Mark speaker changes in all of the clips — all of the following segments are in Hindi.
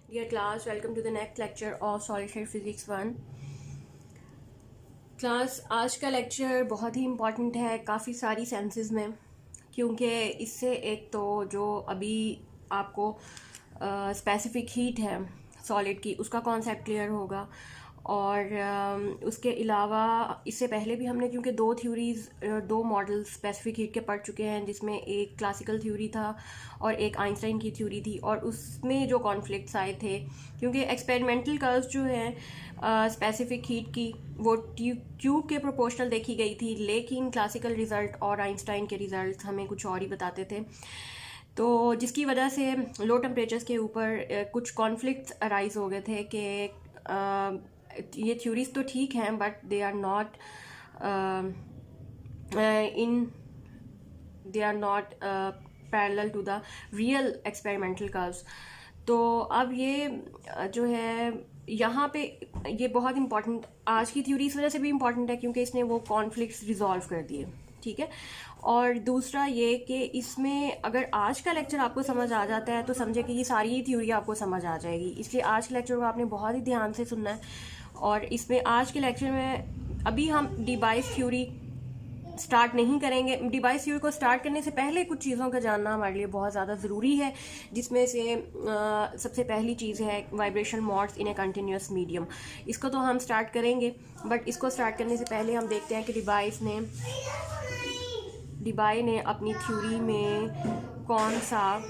Speaker 1: Dear class, welcome to the next lecture of Solid State Physics 1. Class आज का लेक्चर बहुत ही इम्पॉर्टेंट है काफ़ी सारी सेंसेस में, क्योंकि इससे एक तो जो अभी आपको स्पेसिफिक हीट है सॉलिड की उसका कॉन्सेप्ट क्लियर होगा, और उसके अलावा इससे पहले भी हमने क्योंकि दो मॉडल स्पेसिफिक हीट के पढ़ चुके हैं, जिसमें एक क्लासिकल थ्योरी था और एक आइंस्टाइन की थ्योरी थी, और उसमें जो कॉन्फ्लिक्ट्स आए थे क्योंकि एक्सपेरिमेंटल कर्व्स जो हैं स्पेसिफिक हीट की वो ट्यूब के प्रोपोर्शनल देखी गई थी, लेकिन क्लासिकल रिज़ल्ट और आइंस्टाइन के रिज़ल्ट हमें कुछ और ही बताते थे। तो जिसकी वजह से लो टेम्परेचर्स के ऊपर कुछ कॉन्फ्लिक्ट्स अराइज हो गए थे कि ये थ्योरीज तो ठीक हैं but they are not parallel to the real experimental curves. तो अब ये जो है यहाँ पे ये बहुत इम्पॉर्टेंट आज की थ्योरी इस वजह से भी इम्पॉर्टेंट है क्योंकि इसने वो कॉन्फ्लिक्ट्स रिजॉल्व कर दिए, ठीक है। और दूसरा ये कि इसमें अगर आज का लेक्चर आपको समझ आ जाता है तो समझे कि ये सारी थ्योरी आपको समझ आ जाएगी, इसलिए आज के लेक्चर को आपने बहुत ही ध्यान से सुनना है। और इसमें आज के लेक्चर में अभी हम डिवाइस थ्योरी स्टार्ट नहीं करेंगे। डिवाइस थ्योरी को स्टार्ट करने से पहले कुछ चीज़ों का जानना हमारे लिए बहुत ज़्यादा ज़रूरी है, जिसमें से सबसे पहली चीज़ है vibration modes in a continuous medium. इसको तो हम स्टार्ट करेंगे, बट इसको स्टार्ट करने से पहले हम देखते हैं कि डिबाई ने अपनी थ्योरी में कौन सा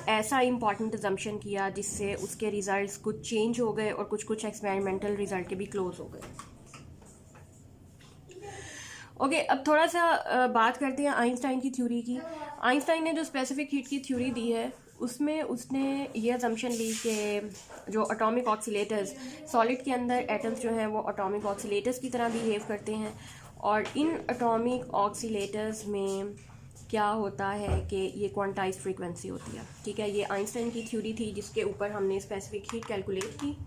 Speaker 1: ऐसा इम्पॉर्टेंट अजम्पशन किया जिससे उसके रिजल्ट्स कुछ चेंज हो गए और कुछ एक्सपेरिमेंटल रिजल्ट के भी क्लोज हो गए। ओके, अब थोड़ा सा बात करते हैं आइंस्टाइन की थ्योरी की। आइंस्टाइन ने जो स्पेसिफिक हीट की थ्योरी दी है उसमें उसने ये अजम्पशन ली कि जो एटॉमिक ऑक्सीलेटर्स सॉलिड के अंदर एटम्स जो हैं वो एटॉमिक ऑक्सीलेटर्स की तरह बिहेव करते हैं, और इन एटॉमिक ऑक्सीलेटर्स में क्या होता है कि ये क्वांटाइज फ्रीक्वेंसी होती है, ठीक है। ये आइंस्टाइन की थ्योरी थी जिसके ऊपर हमने स्पेसिफिक हीट कैलकुलेट की।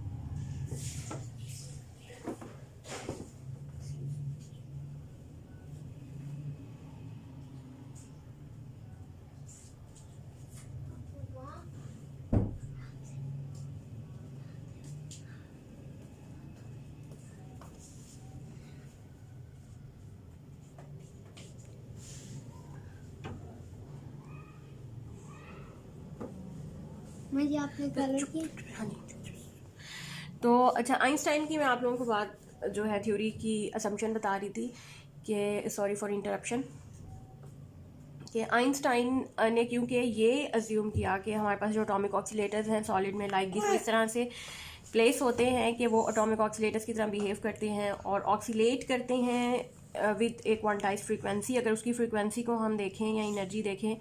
Speaker 2: मुझे आपने कलर की
Speaker 1: तो अच्छा, आइंस्टाइन की मैं आप लोगों को बात जो है थ्योरी की असम्पशन बता रही थी कि सॉरी फॉर इंटरप्शन, कि आइंस्टाइन ने क्योंकि ये अज्यूम किया कि हमारे पास जो एटॉमिक ऑक्सीलेटर्स हैं सॉलिड में लाइक दिस इस तरह से प्लेस होते हैं कि वो एटॉमिक ऑक्सीलेटर्स की तरह बिहेव करते हैं और ऑक्सीलेट करते हैं विद ए क्वांटाइज फ्रीक्वेंसी। अगर उसकी फ्रीक्वेंसी को हम देखें या एनर्जी देखें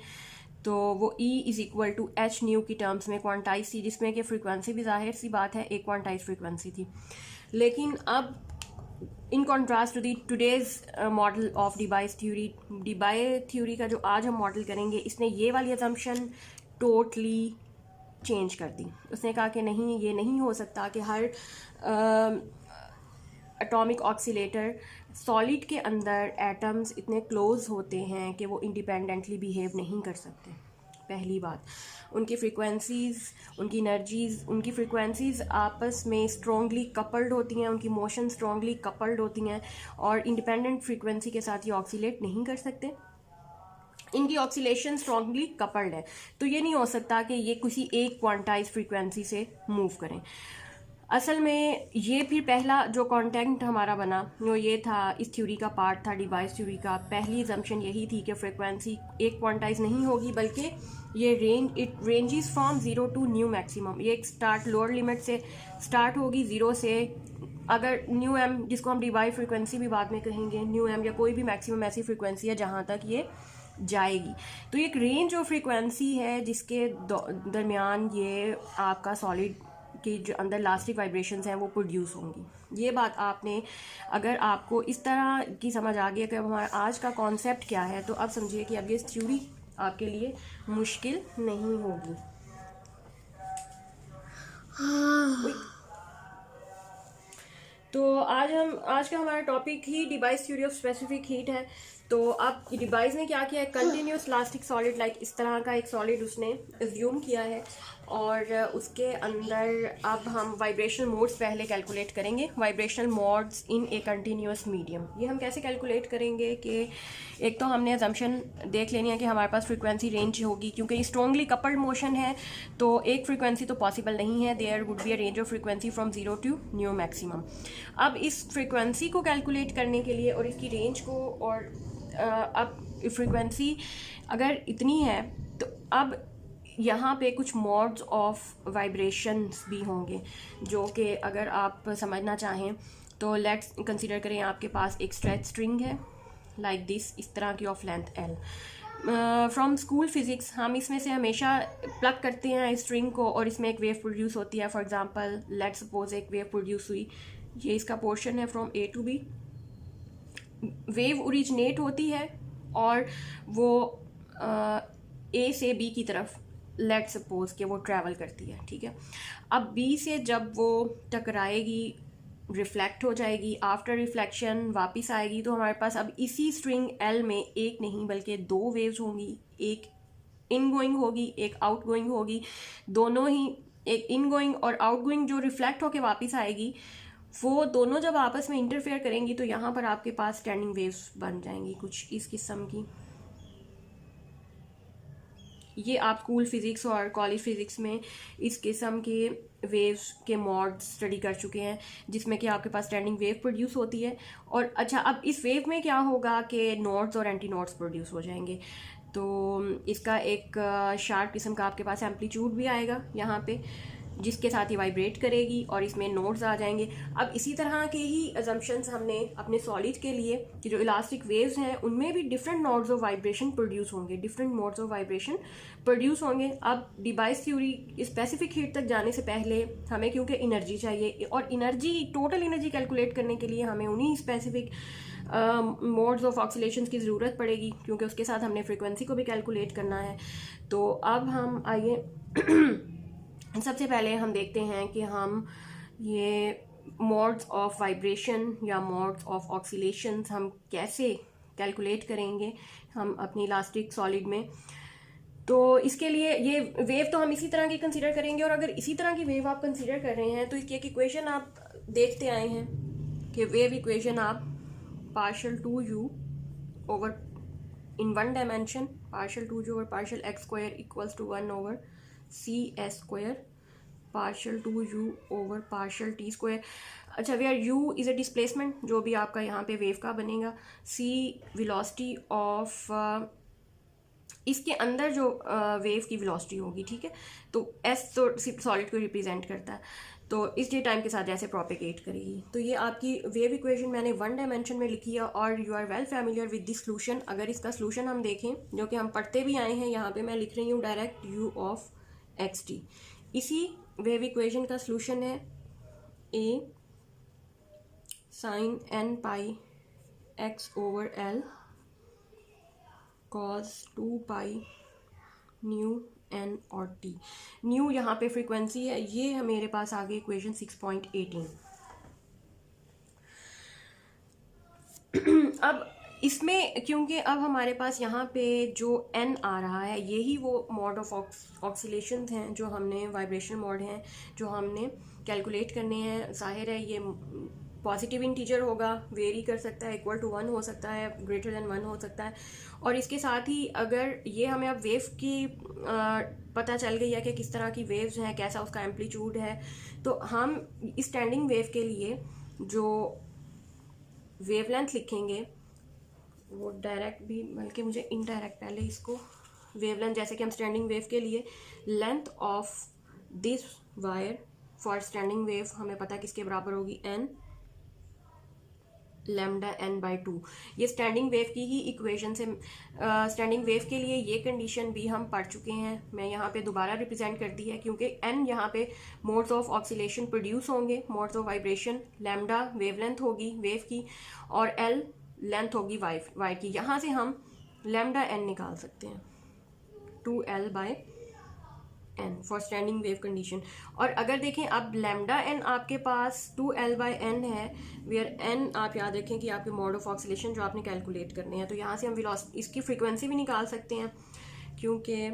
Speaker 1: तो वो E is equal to h nu की टर्म्स में क्वांटाइज थी, जिसमें कि फ्रीक्वेंसी भी जाहिर सी बात है एक क्वांटाइज फ्रीक्वेंसी थी। लेकिन अब in contrast to the today's model of Debye theory का जो आज हम मॉडल करेंगे, इसने ये वाली असम्पशन टोटली चेंज कर दी। उसने कहा कि नहीं, ये नहीं हो सकता कि हर एटॉमिक ऑक्सीलेटर सॉलिड के अंदर एटम्स इतने क्लोज होते हैं कि वो इंडिपेंडेंटली बिहेव नहीं कर सकते। पहली बात, उनकी फ्रीक्वेंसीज़, उनकी एनर्जीज़, उनकी फ्रीक्वेंसीज़ आपस में स्ट्रॉन्गली कपल्ड होती हैं, उनकी मोशन स्ट्रॉन्गली कपल्ड होती हैं, और इंडिपेंडेंट फ्रीक्वेंसी के साथ ये ऑक्सीलेट नहीं कर सकते। इनकी ऑक्सीलेशन स्ट्रॉन्गली कपल्ड है, तो ये नहीं हो सकता कि ये किसी एक क्वांटाइज फ्रीक्वेंसी से मूव करें। असल में ये फिर पहला जो कॉन्टेंट हमारा बना वो ये था, इस थ्योरी का पार्ट था डिवाइस थ्योरी का। पहली एजम्पशन यही थी कि फ्रीक्वेंसी एक क्वांटाइज नहीं होगी, बल्कि ये it ranges from zero to nu maximum. ये एक स्टार्ट लोअर लिमिट से स्टार्ट होगी, ज़ीरो से, अगर न्यू एम, जिसको हम डिवाई फ्रीक्वेंसी भी बाद में कहेंगे, न्यू एम या कोई भी मैक्सिमम ऐसी फ्रीक्वेंसी है जहाँ तक ये जाएगी। तो एक रेंज ऑफ फ्रीक्वेंसी है जिसके दरमियान ये आपका सॉलिड कि जो अंदर लास्टिक वाइब्रेशंस हैं वो प्रोड्यूस होंगी। ये बात आपने, अगर आपको इस तरह की समझ आ गई कि अब हमारा आज का कॉन्सेप्ट क्या है, तो अब समझिए कि अब ये थ्योरी आपके लिए मुश्किल नहीं होगी। तो आज का हमारा topic he device theory of specific heat है। तो अब डिवाइस ने क्या किया है, कंटिन्यूस लास्टिक सॉलिड लाइक इस तरह का एक सॉलिड उसने एज्यूम किया है, और उसके अंदर अब हम वाइब्रेशनल मोड्स पहले कैलकुलेट करेंगे। Vibrational modes in a continuous medium, ये हम कैसे कैलकुलेट करेंगे कि एक तो हमने अजम्पशन देख लेनी है कि हमारे पास फ्रीक्वेंसी रेंज होगी, क्योंकि ये स्ट्रॉन्गली कपल्ड मोशन है तो एक फ्रीक्वेंसी तो पॉसिबल नहीं है। There would be a range of frequency from 0 to nu maximum. अब इस फ्रीक्वेंसी को कैलकुलेट करने के लिए और इसकी रेंज को, और अब फ्रीक्वेंसी अगर इतनी है तो अब यहाँ पे कुछ मोड्स ऑफ वाइब्रेशंस भी होंगे, जो कि अगर आप समझना चाहें तो लेट्स कंसीडर करें आपके पास एक स्ट्रेच स्ट्रिंग है लाइक दिस, इस तरह की of length L। From school physics हम इसमें से हमेशा प्लग करते हैं स्ट्रिंग को और इसमें एक वेव प्रोड्यूस होती है। फॉर एग्जांपल लेट्स सपोज एक वेव प्रोड्यूस हुई, ये इसका पोर्शन है from A to B। Wave originate होती है और वो A से B की तरफ लेट सपोज कि वो ट्रैवल करती है, ठीक है। अब B से जब वो टकराएगी, रिफ्लेक्ट हो जाएगी, आफ्टर रिफ्लेक्शन वापस आएगी, तो हमारे पास अब इसी स्ट्रिंग L में एक नहीं बल्कि दो वेव्स होंगी, एक इन गोइंग होगी, एक आउट गोइंग होगी। दोनों ही, एक इन गोइंग और आउट गोइंग जो रिफ्लेक्ट होके वापस आएगी, वो दोनों जब आपस में इंटरफेयर करेंगी तो यहाँ पर आपके पास स्टैंडिंग वेव्स बन जाएंगी कुछ इस किस्म की। ये आप स्कूल फिज़िक्स और कॉलेज फिज़िक्स में इस किस्म के वेव्स के मॉड्स स्टडी कर चुके हैं, जिसमें कि आपके पास स्टैंडिंग वेव प्रोड्यूस होती है। और अच्छा, अब इस वेव में क्या होगा कि नोड्स और एंटी नोड्स प्रोड्यूस हो जाएंगे, तो इसका एक शार्प किस्म का आपके पास एम्पलीट्यूड भी आएगा यहाँ पे, जिसके साथ ही वाइब्रेट करेगी और इसमें नोड्स आ जाएंगे। अब इसी तरह के ही अजम्पशंस हमने अपने सॉलिड के लिए कि जो इलास्टिक वेव्स हैं उनमें भी different nodes of vibration produce होंगे, different modes of vibration produce होंगे। अब डिवाइस थ्योरी स्पेसिफिक हीट तक जाने से पहले हमें क्योंकि एनर्जी चाहिए, और एनर्जी, टोटल एनर्जी कैलकुलेट करने के लिए हमें उन्हीं स्पेसिफिक मोड्स ऑफ ऑक्सीलेशन की ज़रूरत पड़ेगी, क्योंकि उसके साथ हमने फ्रिक्वेंसी को भी कैलकुलेट करना है। तो अब हम आइए सबसे पहले हम देखते हैं कि हम ये मोड्स ऑफ वाइब्रेशन या मोड्स ऑफ ऑक्सीलेशंस हम कैसे कैलकुलेट करेंगे हम अपनी इलास्टिक सॉलिड में। तो इसके लिए ये वेव तो हम इसी तरह की कंसीडर करेंगे, और अगर इसी तरह की वेव आप कंसीडर कर रहे हैं तो इसकी एक इक्वेशन आप देखते आए हैं कि वेव इक्वेशन आप partial 2u over in one dimension, partial 2u over partial x square equals to 1 over C S square partial 2u over partial t square. अच्छा, where u is a displacement जो भी आपका यहाँ पे वेव का बनेगा, c वेलोसिटी ऑफ इसके अंदर जो वेव की वेलोसिटी होगी, ठीक है। तो s तो सॉलिड को रिप्रेजेंट करता है, तो इसलिए टाइम के साथ जैसे प्रोपेगेट करेगी। तो ये आपकी वेव इक्वेशन मैंने वन डायमेंशन में लिखी है, और you are well familiar with this solution. अगर इसका सोल्यूशन हम देखें जो कि हम पढ़ते भी आए हैं, यहाँ पे मैं लिख रही हूँ डायरेक्ट u ऑफ xt। इसी वेव इक्वेशन का सोल्यूशन है a sine n pi x over l cos 2 pi nu n और t। न्यू यहाँ पे फ्रीक्वेंसी है, ये मेरे पास आ गई इक्वेशन 6.18। अब इसमें क्योंकि अब हमारे पास यहाँ पे जो n आ रहा है, यही वो मोड ऑफ ऑक्सीलेशन हैं जो हमने, वाइब्रेशन मोड हैं जो हमने कैलकुलेट करने हैं। जाहिर है ये पॉजिटिव इंटीजर होगा, वेरी कर सकता है, इक्वल टू 1 हो सकता है, ग्रेटर देन 1 हो सकता है। और इसके साथ ही अगर ये हमें अब वेव की पता चल गई है कि किस तरह की वेव्स हैं, कैसा उसका एम्पलीट्यूड है, तो हम स्टैंडिंग वेव के लिए जो वेवलेंथ लिखेंगे वो डायरेक्ट भी, बल्कि मुझे इनडायरेक्ट पहले इसको वेवलेंथ, जैसे कि हम स्टैंडिंग वेव के लिए length of this wire for standing wave हमें पता किसके बराबर होगी, n लैम्डा n बाई 2। ये स्टैंडिंग वेव की ही इक्वेशन से, स्टैंडिंग वेव के लिए ये कंडीशन भी हम पढ़ चुके हैं। मैं यहाँ पे दोबारा रिप्रेजेंट करती है क्योंकि n यहाँ पे मोड्स ऑफ ऑक्सीलेशन प्रोड्यूस होंगे, modes of vibration, lambda wavelength होगी वेव की, और l लेंथ होगी वाई की। यहाँ से हम लैम्डा n निकाल सकते हैं 2l by n for standing wave condition. और अगर देखें अब लैम्डा n आपके पास 2l बाय n है, वेयर n आप याद रखें कि आपके मोड ऑफ ऑक्सीलेशन जो आपने कैलकुलेट करने हैं, तो यहाँ से हम वेलोसिटी, इसकी फ्रीक्वेंसी भी निकाल सकते हैं, क्योंकि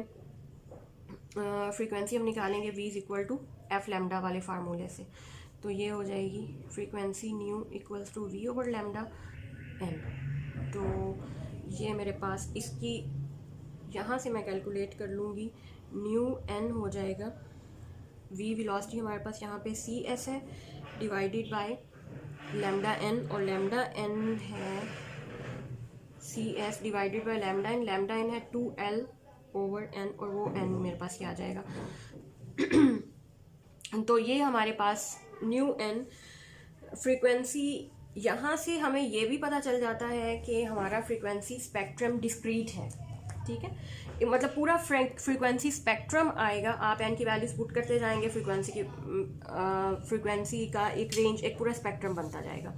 Speaker 1: फ्रीक्वेंसी हम निकालेंगे v is equal to f lambda वाले फार्मूले से। तो ये हो जाएगी frequency nu equals to v over lambda n। तो ये मेरे पास इसकी यहाँ से मैं कैलकुलेट कर लूँगी, न्यू n हो जाएगा, v वेलोसिटी हमारे पास यहाँ पे सी एस है डिवाइडेड बाय लैम्डा n, और लैम्डा n है c s divided by lambda n है 2l ओवर n, और वो n मेरे पास ये आ जाएगा। तो ये हमारे पास न्यू n फ्रीक्वेंसी, यहाँ से हमें ये भी पता चल जाता है कि हमारा फ्रीक्वेंसी स्पेक्ट्रम डिस्क्रीट है, ठीक है। मतलब पूरा फ्रीक्वेंसी स्पेक्ट्रम आएगा, आप n की वैल्यूज पुट करते जाएंगे, फ्रीक्वेंसी का एक रेंज, एक पूरा स्पेक्ट्रम बनता जाएगा।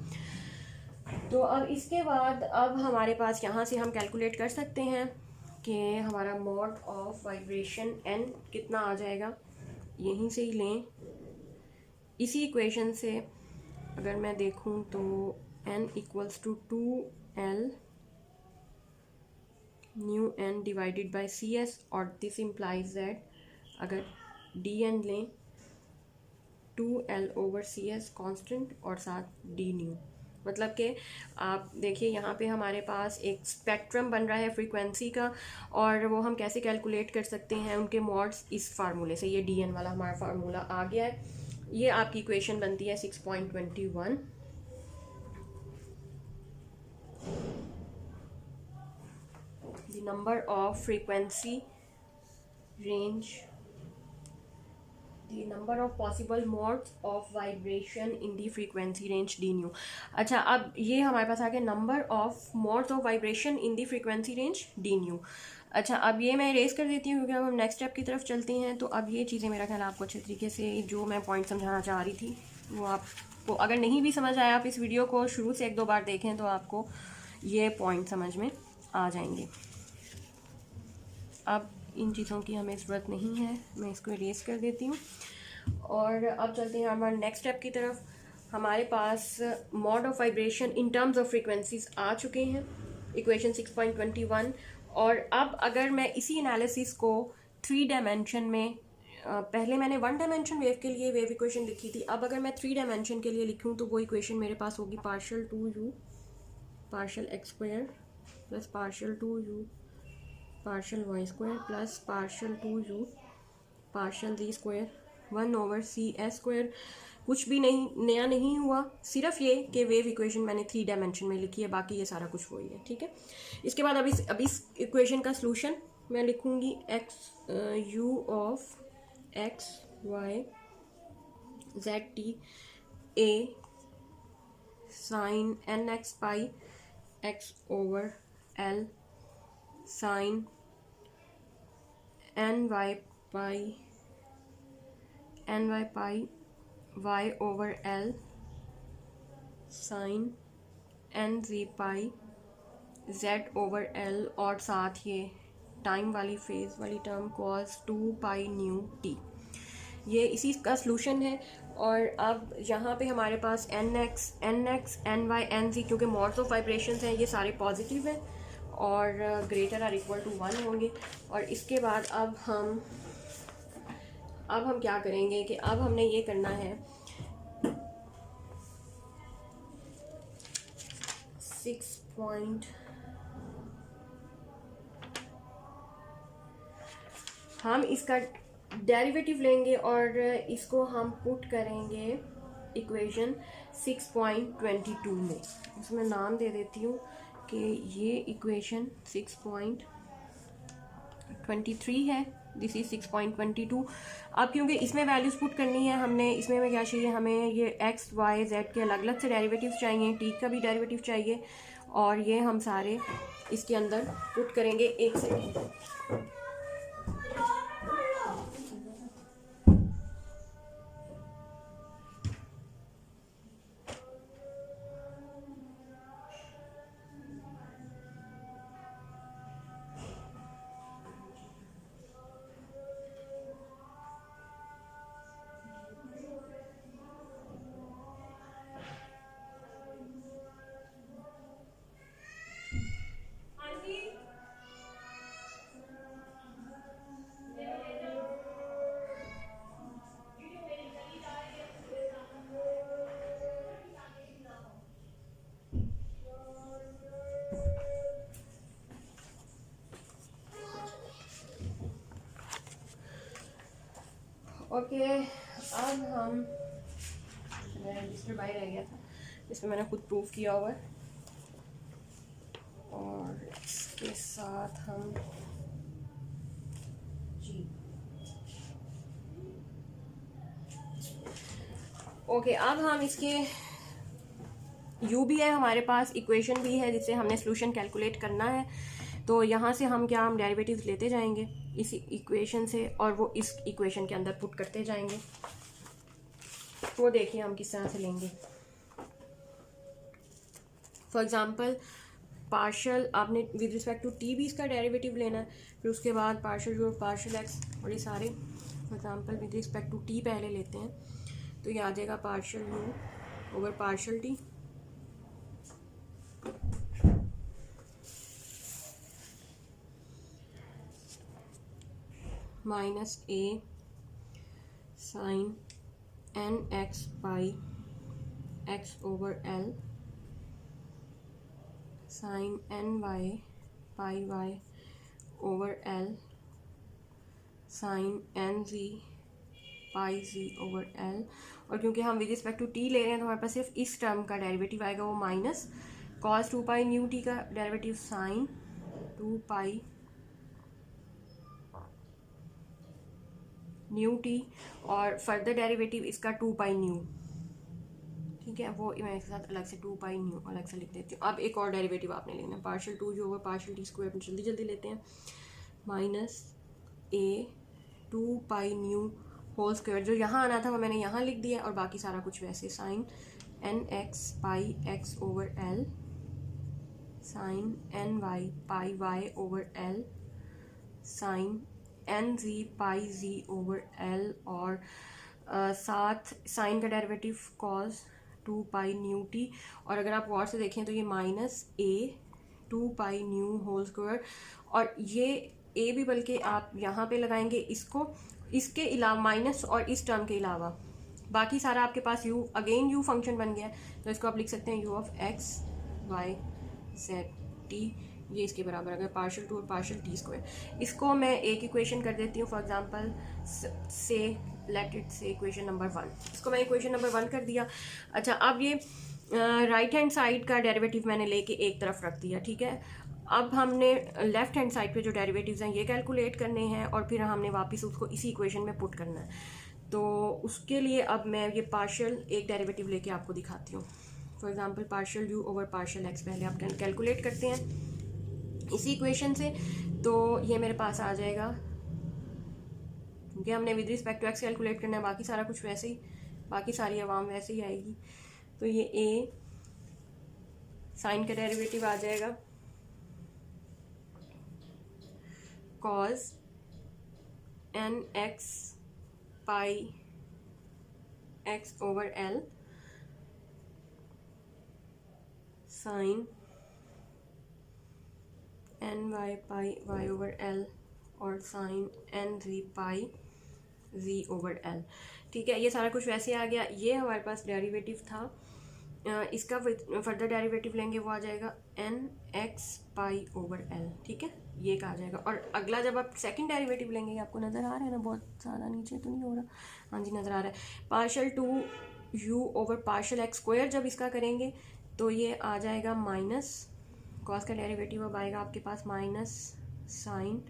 Speaker 1: तो अब इसके बाद अब हमारे पास यहाँ से हम कैलकुलेट कर सकते हैं कि हमारा मोड ऑफ वाइब्रेशन n कितना आ जाएगा। यहीं से ही लें, इसी इक्वेशन से अगर मैं देखूं तो n equals to 2l nu n divided by c s, और दिस इम्प्लाइज दैट अगर डी एन लें 2l over C S constant और साथ डी न्यू। मतलब कि आप देखिए यहाँ पे हमारे पास एक स्पेक्ट्रम बन रहा है फ्रीक्वेंसी का, और वो हम कैसे कैलकुलेट कर सकते हैं उनके मॉड्स, इस फार्मूले से। ये डी एन वाला हमारा फार्मूला आ गया है, ये आपकी इक्वेशन बनती है 6.21। The number of frequency range, the number of possible modes of vibration in the frequency range d nu। अच्छा, अब ये हमारे पास आ गया number of modes of vibration in the frequency range d nu। अच्छा, अब ये मैं रेस कर देती हूँ क्योंकि अब हम नेक्स्ट स्टेप की तरफ चलते हैं। तो अब ये चीज़ें मेरा ख्याल आपको अच्छे तरीके से, जो मैं पॉइंट समझाना चाह रही थी वो आपको, अगर नहीं भी समझ आया, आप इस वीडियो को शुरू से 1-2 बार देखें तो आपको ये पॉइंट समझ में आ जाएंगे। अब इन चीज़ों की हमें ज़रूरत नहीं है, मैं इसको इरेज कर देती हूँ। और अब चलते हैं हमारे नेक्स्ट स्टेप की तरफ। हमारे पास mode of vibration in terms of frequencies आ चुके हैं, इक्वेशन 6.21। और अब अगर मैं इसी एनालिसिस को 3 डायमेंशन में, पहले मैंने 1 डायमेंशन वेव के लिए वेव इक्वेशन लिखी थी, अब अगर मैं 3 डायमेंशन के लिए लिखूँ तो वो इक्वेशन मेरे पास होगी partial 2u partial x square plus partial 2u partial y square plus partial 2u partial z square 1 over C S square. कुछ भी नहीं नया नहीं हुआ, सिर्फ ये कि वेव इक्वेशन मैंने 3 डायमेंशन में लिखी है, बाकी ये सारा कुछ वही है, ठीक है। इसके बाद अब इस इक्वेशन का सॉल्यूशन मैं लिखूंगी x u of x y z t a sine n x pi x over l sine n y pi y over l sine n z pi z over l, और साथ ये टाइम वाली फेज वाली term cos 2 pi nu t। ये इसी का सॉल्यूशन है। और अब यहाँ पे हमारे पास n x n y n z, क्योंकि मोड्स ऑफ वाइब्रेशंस हैं, ये सारे पॉजिटिव हैं और ग्रेटर आर इक्वल टू 1 होंगे। और इसके बाद अब हम क्या करेंगे कि अब हमने ये करना है 6 हम इसका डेरिवेटिव लेंगे और इसको हम पुट करेंगे इक्वेशन 6.22 में। इसमें नाम दे देती हूँ कि ये इक्वेशन 6.23 है, दिस इज 6.22। अब क्योंकि इसमें वैल्यूज पुट करनी है हमने, इसमें हमें क्या चाहिए, हमें ये x y z के अलग अलग से डेरिवेटिव्स चाहिए, t का भी डेरिवेटिव चाहिए, और ये हम सारे इसके अंदर पुट करेंगे। एक सेकेंड, ओके, अब हम, मेरा रजिस्टर बाहर रह गया था जिसमें मैंने खुद प्रूफ किया हुआ है, और इसके साथ हम जी ओके, अब हम इसके u भी है हमारे पास, इक्वेशन भी है जिससे हमने सोल्यूशन कैलकुलेट करना है। तो यहाँ से हम क्या, हम डेरिवेटिव्स लेते जाएंगे इस इक्वेशन से और वो इस इक्वेशन के अंदर पुट करते जाएंगे। वो देखिए हम किस तरह से लेंगे। फॉर एग्जांपल पार्शल, आपने विद रिस्पेक्ट टू टी भी इसका डेरिवेटिव लेना है, फिर उसके बाद पार्शल यू और पार्शल एक्स और ये सारे। For example with respect to t पहले लेते हैं, तो ये आ जाएगा partial u over partial t minus a sine n x pi x over l sine n y pi y over l sine n z pi z over l. और क्योंकि हम विद रिस्पेक्ट टू टी ले रहे हैं तो हमारे पास सिर्फ इस टर्म का डेरिवेटिव आएगा, वो minus cos 2 pi nu t का derivative sine 2 pi nu t, और फर्दर डेरिवेटिव इसका 2 पाई न्यू, ठीक है। वो मैं इसके साथ अलग से 2 पाई न्यू अलग से लिख देती हूँ। अब एक और डेरिवेटिव आपने लेना है, पार्शल 2 जो होगा पार्शल टी स्क्वायर, जल्दी जल्दी लेते हैं, minus a 2 pi nu whole square, जो यहाँ आना था वो मैंने यहाँ लिख दिया, और बाकी सारा कुछ वैसे, sine n x pi x over l sine n y pi y over l sine n z pi z over l, और साथ साइन का derivative cos 2 pi nu t. और अगर आप गौर से देखें तो ये minus a 2 pi nu whole square, और ये ए भी बल्कि आप यहाँ पे लगाएंगे इसको, इसके अलावा माइनस और इस टर्म के अलावा बाकी सारा आपके पास यू, अगेन यू फंक्शन बन गया है, तो इसको आप लिख सकते हैं u of x y z t, ये इसके बराबर अगर पार्शल 2 और पार्शल टी स्क्वायर। इसको मैं एक इक्वेशन कर देती हूँ, फॉर एग्जांपल से लेट इट से इक्वेशन नंबर 1, इसको मैं इक्वेशन नंबर 1 कर दिया। अच्छा, अब ये राइट हैंड साइड का डेरिवेटिव मैंने लेके एक तरफ रख दिया, ठीक है। अब हमने लेफ्ट हैंड साइड पे जो डेरिवेटिव्स हैं ये कैलकुलेट करने हैं, और फिर हमने वापस उसको इसी इक्वेशन में पुट करना है। तो उसके लिए अब मैं ये पार्शियल एक डेरिवेटिव लेके आपको दिखाती हूँ। For example partial you over partial x पहले आप कैलकुलेट करते हैं इसी इक्वेशन से, तो ये मेरे पास आ जाएगा, क्योंकि हमने with respect to x calculate करना है, बाकी सारा कुछ वैसे ही, बाकी सारी अवाम वैसे ही आएगी। तो ये ए साइन का डेरिवेटिव आ जाएगा cos n x pi x over l sine n y pi y over l और sine n z pi z over l, ठीक है। ये सारा कुछ वैसे आ गया। ये हमारे पास डेरिवेटिव था, इसका फर्दर डेरिवेटिव लेंगे वो आ जाएगा n x pi over l, ठीक है, ये कहा जाएगा। और अगला जब आप सेकंड डेरिवेटिव लेंगे, आपको नज़र आ रहा है ना, बहुत ज़्यादा नीचे तो नहीं हो रहा, हाँ जी नज़र आ रहा है, partial 2 you over partial x square जब इसका करेंगे तो ये आ जाएगा माइनस कॉस का डेरिवेटिव अब आएगा आपके पास minus sine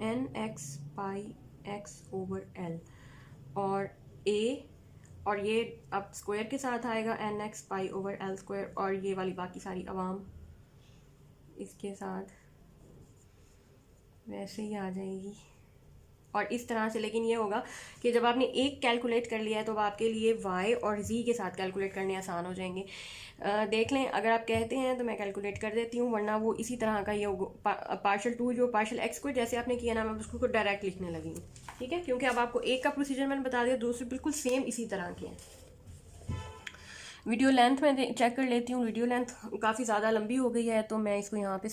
Speaker 1: n x pi x over l, और ए, और ये अब स्क्वायर के साथ आएगा n x pi over l square, और ये वाली बाकी सारी अवाम इसके साथ वैसे ही आ जाएगी। और इस तरह से, लेकिन ये होगा कि जब आपने एक कैलकुलेट कर लिया है तो अब आपके लिए वाई और जी के साथ कैलकुलेट करने आसान हो जाएंगे। देख लें, अगर आप कहते हैं तो मैं कैलकुलेट कर देती हूँ, वरना वो इसी तरह का ये पार्शल 2 जो पार्शल एक्स को जैसे आपने किया ना, मैं उसको डायरेक्ट लिखने लगी हूँ, ठीक है, क्योंकि अब आपको एक का प्रोसीजर मैंने बता दिया, दूसरे बिल्कुल सेम इसी तरह के हैं। वीडियो लेंथ में चेक कर लेती हूँ, वीडियो लेंथ काफ़ी ज़्यादा लंबी हो गई है, तो मैं इसको यहाँ पे